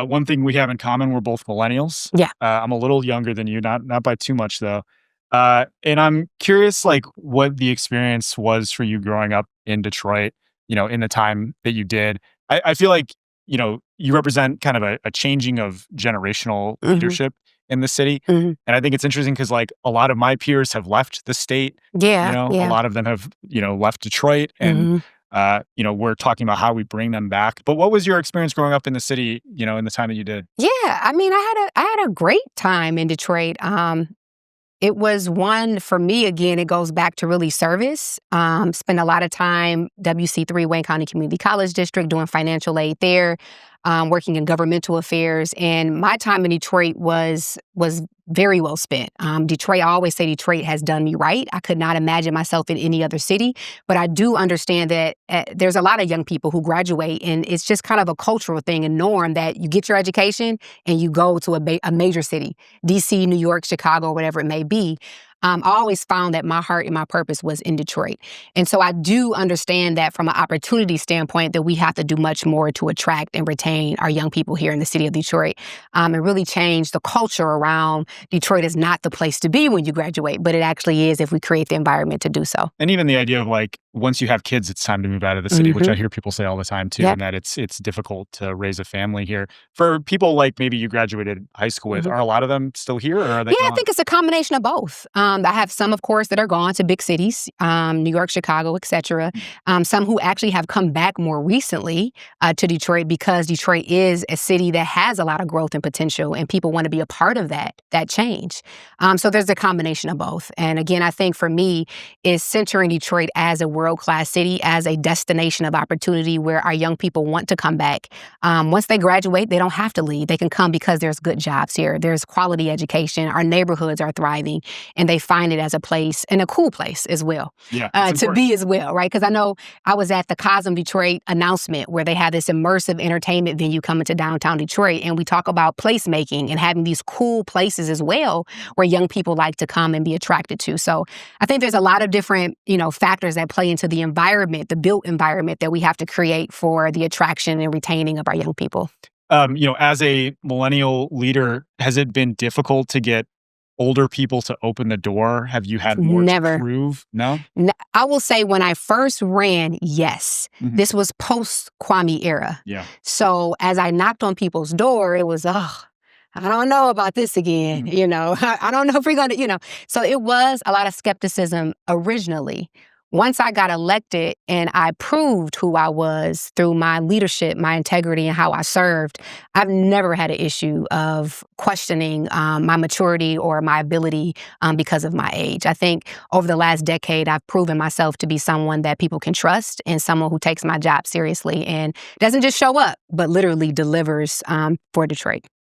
One thing we have in common, we're both millennials. Yeah. I'm a little younger than you, not by too much though. And I'm curious, like, what the experience was for you growing up in Detroit, in the time that you did. I feel like, you represent kind of a changing of generational Mhm. leadership in the city. Mhm. And I think it's interesting because, like, a lot of my peers have left the state. Yeah, A yeah. lot of them have, left Detroit. And Mhm. we're talking about how we bring them back. But what was your experience growing up in the city, in the time that you did? Yeah, I mean, I had a great time in Detroit. It was one for me, again, it goes back to really service. Spent a lot of time, WC3, Wayne County Community College District, doing financial aid there, working in governmental affairs. And my time in Detroit was very well spent. Detroit, I always say Detroit has done me right. I could not imagine myself in any other city, but I do understand that there's a lot of young people who graduate, and it's just kind of a cultural thing and norm that you get your education and you go to a major city. DC, New York, Chicago, whatever it may be. I always found that my heart and my purpose was in Detroit. And so I do understand that from an opportunity standpoint that we have to do much more to attract and retain our young people here in the city of Detroit, and really change the culture around Detroit is not the place to be when you graduate, but it actually is if we create the environment to do so. And even the idea of, like, once you have kids, it's time to move out of the city, which I hear people say all the time too, Yep. and that it's difficult to raise a family here. For people like maybe you graduated high school with, Mhm. are a lot of them still here, or are they Yeah, I gone? think it's a combination of both. I have some, of course, that are gone to big cities, New York, Chicago, et cetera. Some who actually have come back more recently to Detroit because Detroit is a city that has a lot of growth and potential, and people want to be a part of that change. So there's a combination of both. And again, I think for me, is centering Detroit as a world-class city, as a destination of opportunity where our young people want to come back. Once they graduate, they don't have to leave. They can come because there's good jobs here. There's quality education. Our neighborhoods are thriving, and they find it as a place and a cool place as well Yeah, it's to important. be as well, right? Because I know I was at the Cosm Detroit announcement where they had this immersive entertainment venue coming to downtown Detroit, and we talk about placemaking and having these cool places as well where young people like to come and be attracted to. So I think there's a lot of different, factors that play into the environment, the built environment that we have to create for the attraction and retaining of our young people. As a millennial leader, has it been difficult to get older people to open the door? Have you had more to Never. prove? No? I will say when I first ran, yes. Mhm. This was post Kwame era. Yeah. So as I knocked on people's door, it was, I don't know about this again. I don't know if we're going to. So it was a lot of skepticism originally. Once I got elected and I proved who I was through my leadership, my integrity, and how I served, I've never had an issue of questioning my maturity or my ability because of my age. I think over the last decade, I've proven myself to be someone that people can trust and someone who takes my job seriously and doesn't just show up, but literally delivers for Detroit.